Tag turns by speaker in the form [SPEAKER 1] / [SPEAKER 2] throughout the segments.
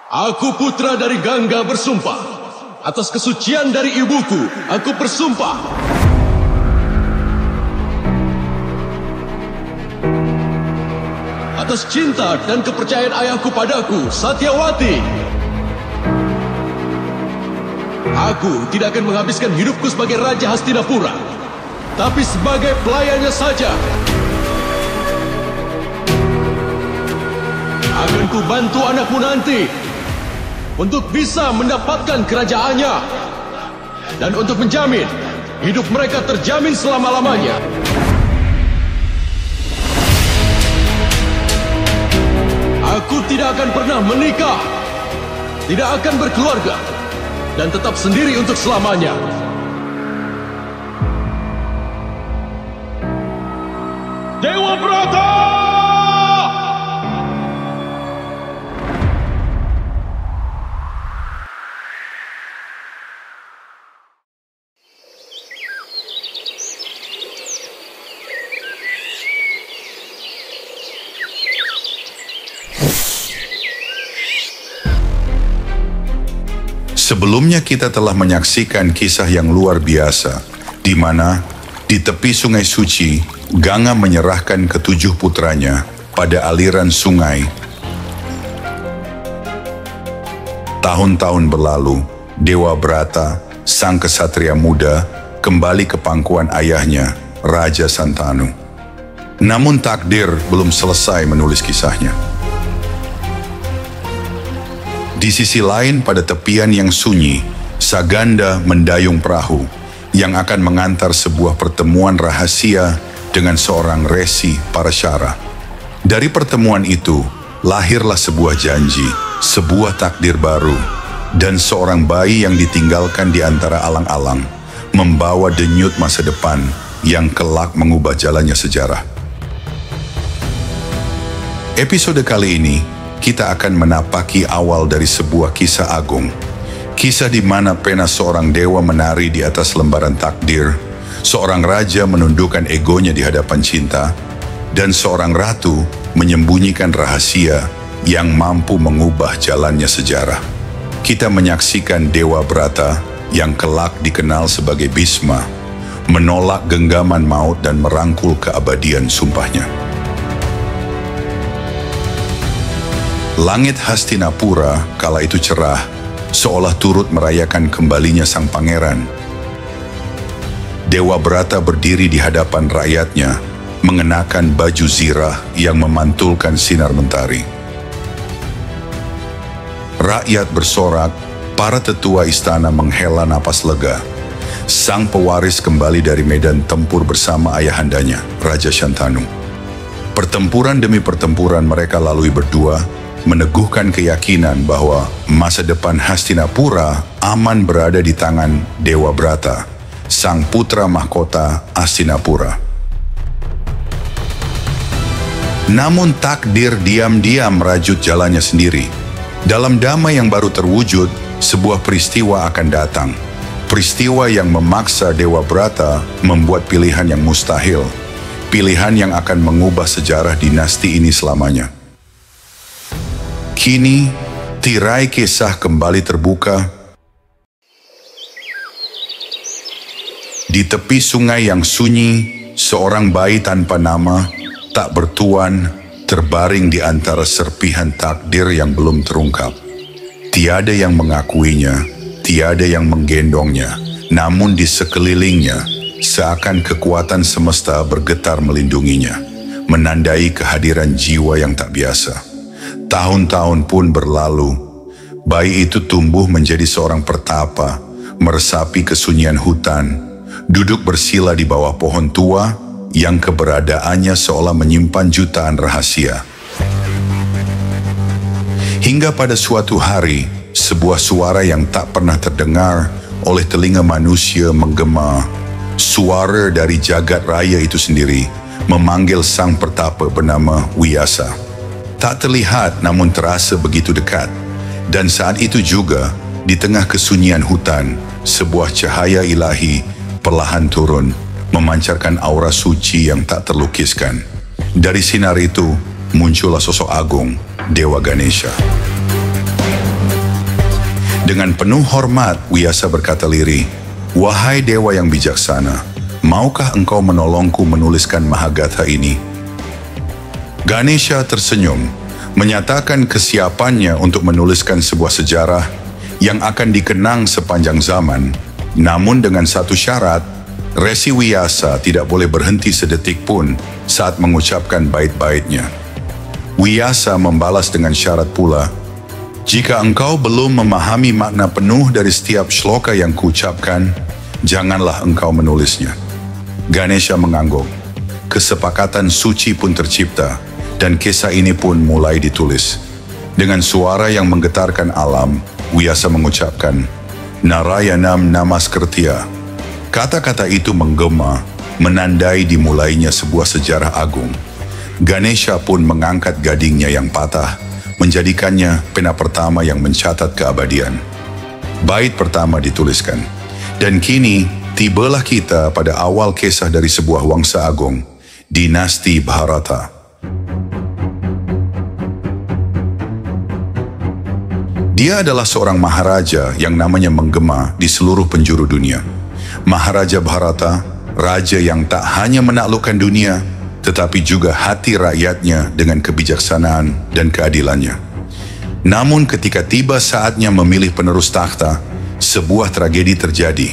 [SPEAKER 1] Aku putra dari Gangga bersumpah. Atas kesucian dari ibuku, aku bersumpah. Atas cinta dan kepercayaan ayahku padaku, Satyawati. Aku tidak akan menghabiskan hidupku sebagai Raja Hastinapura, tapi sebagai pelayannya saja. Akan ku bantu anakmu nanti untuk bisa mendapatkan kerajaannya dan untuk menjamin hidup mereka terjamin selama-lamanya. Aku tidak akan pernah menikah, tidak akan berkeluarga, dan tetap sendiri untuk selamanya. Dewa Brata!
[SPEAKER 2] Sebelumnya kita telah menyaksikan kisah yang luar biasa, di mana di tepi sungai suci, Ganga menyerahkan ketujuh putranya pada aliran sungai. Tahun-tahun berlalu, Dewa Brata, sang kesatria muda, kembali ke pangkuan ayahnya, Raja Santanu. Namun takdir belum selesai menulis kisahnya. Di sisi lain, pada tepian yang sunyi, Saganda mendayung perahu yang akan mengantar sebuah pertemuan rahasia dengan seorang resi Parashara. Dari pertemuan itu, lahirlah sebuah janji, sebuah takdir baru, dan seorang bayi yang ditinggalkan di antara alang-alang, membawa denyut masa depan yang kelak mengubah jalannya sejarah. Episode kali ini, kita akan menapaki awal dari sebuah kisah agung. Kisah di mana pena seorang dewa menari di atas lembaran takdir, seorang raja menundukkan egonya di hadapan cinta, dan seorang ratu menyembunyikan rahasia yang mampu mengubah jalannya sejarah. Kita menyaksikan Dewa Brata yang kelak dikenal sebagai Bhisma, menolak genggaman maut dan merangkul keabadian sumpahnya. Langit Hastinapura kala itu cerah, seolah turut merayakan kembalinya sang pangeran. Dewa Brata berdiri di hadapan rakyatnya, mengenakan baju zirah yang memantulkan sinar mentari. Rakyat bersorak, para tetua istana menghela napas lega. Sang pewaris kembali dari medan tempur bersama ayahandanya, Raja Shantanu. Pertempuran demi pertempuran mereka lalui berdua, meneguhkan keyakinan bahwa masa depan Hastinapura aman berada di tangan Dewa Brata, sang putra mahkota Hastinapura. Namun takdir diam-diam merajut jalannya sendiri. Dalam damai yang baru terwujud, sebuah peristiwa akan datang. Peristiwa yang memaksa Dewa Brata membuat pilihan yang mustahil. Pilihan yang akan mengubah sejarah dinasti ini selamanya. Kini, tirai kisah kembali terbuka. Di tepi sungai yang sunyi, seorang bayi tanpa nama, tak bertuan, terbaring di antara serpihan takdir yang belum terungkap. Tiada yang mengakuinya, tiada yang menggendongnya, namun di sekelilingnya, seakan kekuatan semesta bergetar melindunginya, menandai kehadiran jiwa yang tak biasa. Tahun-tahun pun berlalu, bayi itu tumbuh menjadi seorang pertapa, meresapi kesunyian hutan, duduk bersila di bawah pohon tua yang keberadaannya seolah menyimpan jutaan rahasia. Hingga pada suatu hari, sebuah suara yang tak pernah terdengar oleh telinga manusia menggema. Suara dari jagat raya itu sendiri memanggil sang pertapa bernama Wiyasa. Tak terlihat namun terasa begitu dekat. Dan saat itu juga, di tengah kesunyian hutan, sebuah cahaya ilahi perlahan turun, memancarkan aura suci yang tak terlukiskan. Dari sinar itu, muncullah sosok agung, Dewa Ganesha. Dengan penuh hormat, Vyasa berkata lirih, "Wahai dewa yang bijaksana, maukah engkau menolongku menuliskan Mahagatha ini?" Ganesha tersenyum, menyatakan kesiapannya untuk menuliskan sebuah sejarah yang akan dikenang sepanjang zaman. Namun dengan satu syarat, Resi Vyasa tidak boleh berhenti sedetik pun saat mengucapkan bait-baitnya. Vyasa membalas dengan syarat pula, "Jika engkau belum memahami makna penuh dari setiap shloka yang kuucapkan, janganlah engkau menulisnya." Ganesha mengangguk. Kesepakatan suci pun tercipta, dan kisah ini pun mulai ditulis. Dengan suara yang menggetarkan alam, Vyasa mengucapkan, "Narayanam Namaskritya." Kata-kata itu menggema, menandai dimulainya sebuah sejarah agung. Ganesha pun mengangkat gadingnya yang patah, menjadikannya pena pertama yang mencatat keabadian. Bait pertama dituliskan, dan kini tibalah kita pada awal kisah dari sebuah wangsa agung, dinasti Bharata. Dia adalah seorang maharaja yang namanya menggema di seluruh penjuru dunia. Maharaja Bharata, raja yang tak hanya menaklukkan dunia, tetapi juga hati rakyatnya dengan kebijaksanaan dan keadilannya. Namun ketika tiba saatnya memilih penerus takhta, sebuah tragedi terjadi.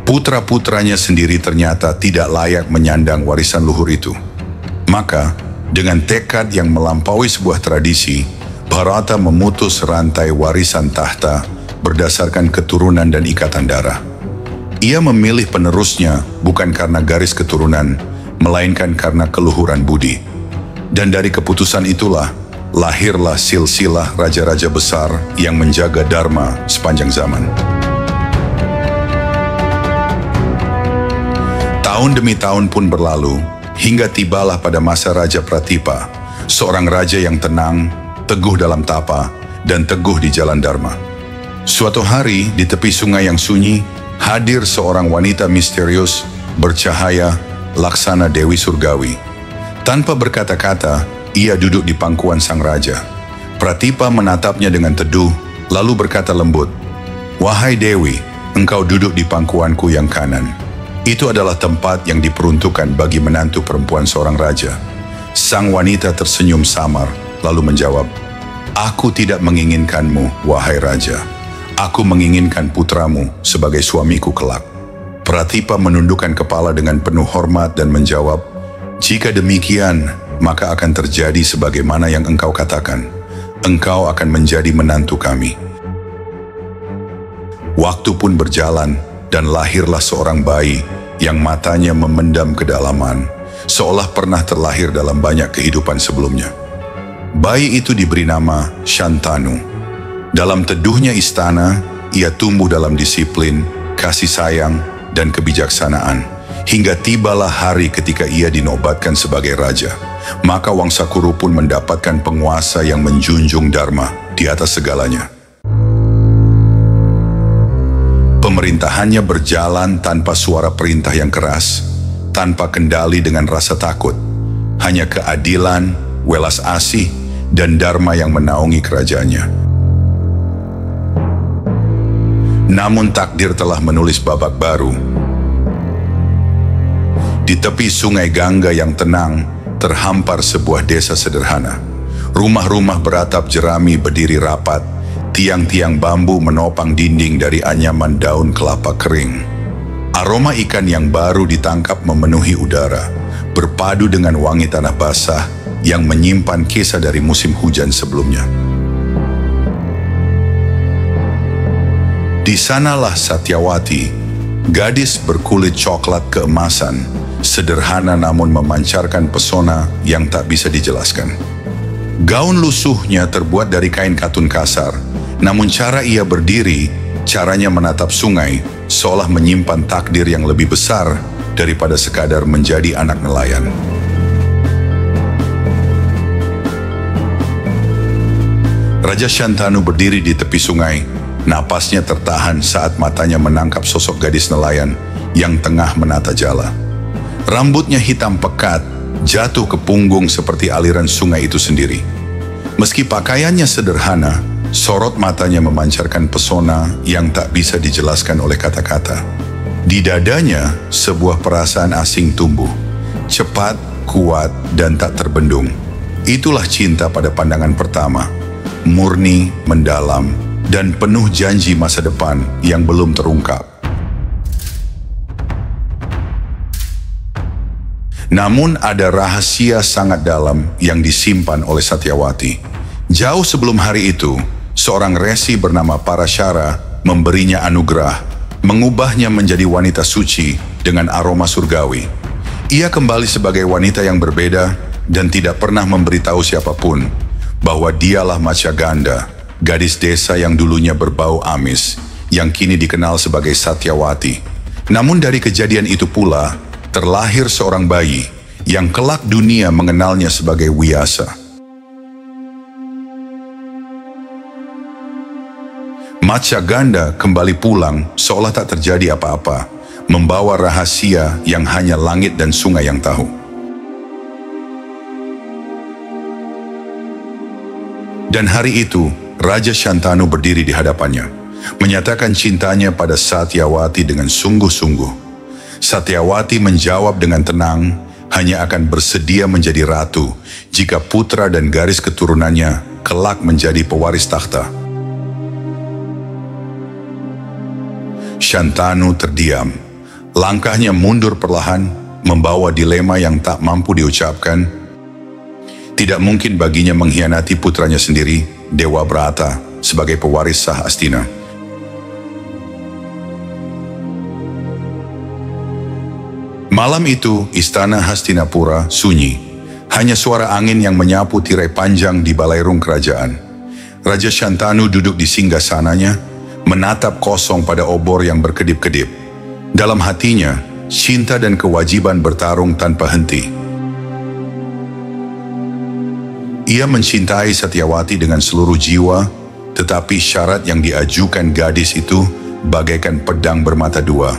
[SPEAKER 2] Putra-putranya sendiri ternyata tidak layak menyandang warisan luhur itu. Maka, dengan tekad yang melampaui sebuah tradisi, Bharata memutus rantai warisan tahta berdasarkan keturunan dan ikatan darah. Ia memilih penerusnya bukan karena garis keturunan, melainkan karena keluhuran budi. Dan dari keputusan itulah, lahirlah silsilah raja-raja besar yang menjaga dharma sepanjang zaman. Tahun demi tahun pun berlalu, hingga tibalah pada masa Raja Pratipa, seorang raja yang tenang, teguh dalam tapa, dan teguh di jalan dharma. Suatu hari, di tepi sungai yang sunyi, hadir seorang wanita misterius, bercahaya, laksana Dewi Surgawi. Tanpa berkata-kata, ia duduk di pangkuan sang raja. Pratipa menatapnya dengan teduh, lalu berkata lembut, "Wahai Dewi, engkau duduk di pangkuanku yang kanan. Itu adalah tempat yang diperuntukkan bagi menantu perempuan seorang raja." Sang wanita tersenyum samar, lalu menjawab, "Aku tidak menginginkanmu, wahai raja. Aku menginginkan putramu sebagai suamiku kelak." Pratipa menundukkan kepala dengan penuh hormat dan menjawab, "Jika demikian, maka akan terjadi sebagaimana yang engkau katakan. Engkau akan menjadi menantu kami." Waktu pun berjalan, dan lahirlah seorang bayi yang matanya memendam kedalaman, seolah pernah terlahir dalam banyak kehidupan sebelumnya. Bayi itu diberi nama Shantanu. Dalam teduhnya istana, ia tumbuh dalam disiplin, kasih sayang, dan kebijaksanaan, hingga tibalah hari ketika ia dinobatkan sebagai raja. Maka Wangsa Kuru pun mendapatkan penguasa yang menjunjung dharma di atas segalanya. Pemerintahannya berjalan tanpa suara perintah yang keras, tanpa kendali dengan rasa takut. Hanya keadilan, welas asih, dan dharma yang menaungi kerajaannya. Namun takdir telah menulis babak baru. Di tepi sungai Gangga yang tenang, terhampar sebuah desa sederhana. Rumah-rumah beratap jerami berdiri rapat, tiang-tiang bambu menopang dinding dari anyaman daun kelapa kering. Aroma ikan yang baru ditangkap memenuhi udara, berpadu dengan wangi tanah basah yang menyimpan kisah dari musim hujan sebelumnya. Di sanalah Satyawati, gadis berkulit coklat keemasan, sederhana namun memancarkan pesona yang tak bisa dijelaskan. Gaun lusuhnya terbuat dari kain katun kasar, namun cara ia berdiri, caranya menatap sungai, seolah menyimpan takdir yang lebih besar daripada sekadar menjadi anak nelayan. Raja Shantanu berdiri di tepi sungai. Napasnya tertahan saat matanya menangkap sosok gadis nelayan yang tengah menata jala. Rambutnya hitam pekat, jatuh ke punggung seperti aliran sungai itu sendiri. Meski pakaiannya sederhana, Sorot matanya memancarkan pesona yang tak bisa dijelaskan oleh kata-kata. Di dadanya, sebuah perasaan asing tumbuh. Cepat, kuat, dan tak terbendung. Itulah cinta pada pandangan pertama. Murni, mendalam, dan penuh janji masa depan yang belum terungkap. Namun ada rahasia sangat dalam yang disimpan oleh Satyawati. Jauh sebelum hari itu, seorang resi bernama Parashara memberinya anugerah, mengubahnya menjadi wanita suci dengan aroma surgawi. Ia kembali sebagai wanita yang berbeda dan tidak pernah memberitahu siapapun bahwa dialah Matsaganda, gadis desa yang dulunya berbau amis, yang kini dikenal sebagai Satyawati. Namun dari kejadian itu pula, terlahir seorang bayi yang kelak dunia mengenalnya sebagai Wiyasa. Matsaganda kembali pulang seolah tak terjadi apa-apa, membawa rahasia yang hanya langit dan sungai yang tahu. Dan hari itu, Raja Shantanu berdiri di hadapannya, menyatakan cintanya pada Satyawati dengan sungguh-sungguh. Satyawati menjawab dengan tenang, hanya akan bersedia menjadi ratu jika putra dan garis keturunannya kelak menjadi pewaris takhta. Shantanu terdiam. Langkahnya mundur perlahan, membawa dilema yang tak mampu diucapkan. Tidak mungkin baginya mengkhianati putranya sendiri, Dewa Brata, sebagai pewaris sah Astina. Malam itu, istana Hastinapura sunyi. Hanya suara angin yang menyapu tirai panjang di balairung kerajaan. Raja Shantanu duduk di singgasananya, menatap kosong pada obor yang berkedip-kedip. Dalam hatinya, cinta dan kewajiban bertarung tanpa henti. Ia mencintai Satyawati dengan seluruh jiwa, tetapi syarat yang diajukan gadis itu bagaikan pedang bermata dua.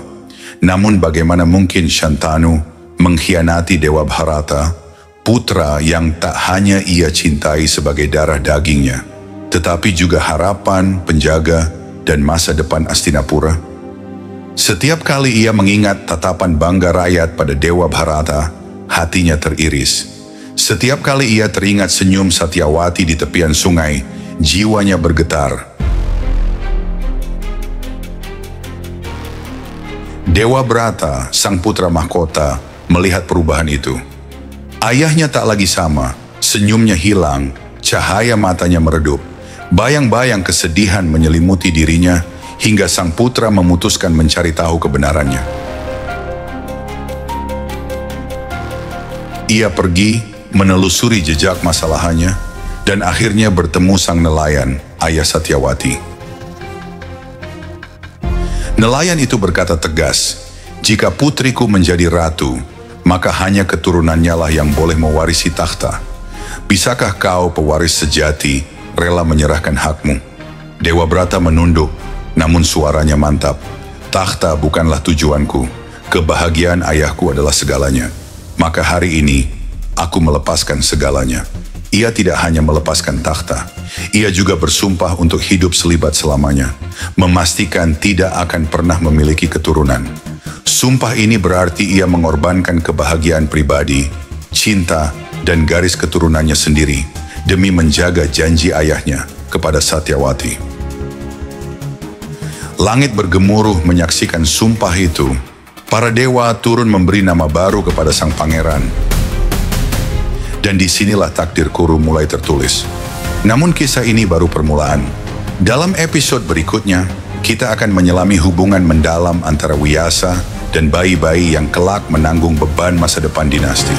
[SPEAKER 2] Namun bagaimana mungkin Shantanu mengkhianati Dewa Bharata, putra yang tak hanya ia cintai sebagai darah dagingnya, tetapi juga harapan, penjaga, dan masa depan Hastinapura. Setiap kali ia mengingat tatapan bangga rakyat pada Dewa Bharata, hatinya teriris. Setiap kali ia teringat senyum Satyawati di tepian sungai, jiwanya bergetar. Dewa Brata, sang putra mahkota, melihat perubahan itu. Ayahnya tak lagi sama, senyumnya hilang, cahaya matanya meredup. Bayang-bayang kesedihan menyelimuti dirinya hingga sang putra memutuskan mencari tahu kebenarannya. Ia pergi menelusuri jejak masalahannya dan akhirnya bertemu sang nelayan, ayah Satyawati. Nelayan itu berkata tegas, "Jika putriku menjadi ratu, maka hanya keturunannya lah yang boleh mewarisi takhta. Bisakah kau, pewaris sejati, rela menyerahkan hakmu?" Dewa Brata menunduk, namun suaranya mantap. "Takhta bukanlah tujuanku, kebahagiaan ayahku adalah segalanya. Maka hari ini, aku melepaskan segalanya." Ia tidak hanya melepaskan takhta, ia juga bersumpah untuk hidup selibat selamanya, memastikan tidak akan pernah memiliki keturunan. Sumpah ini berarti ia mengorbankan kebahagiaan pribadi, cinta, dan garis keturunannya sendiri, demi menjaga janji ayahnya kepada Satyawati. Langit bergemuruh menyaksikan sumpah itu. Para dewa turun memberi nama baru kepada sang pangeran. Dan disinilah takdir Kuru mulai tertulis. Namun kisah ini baru permulaan. Dalam episode berikutnya, kita akan menyelami hubungan mendalam antara Wiyasa dan bayi-bayi yang kelak menanggung beban masa depan dinasti.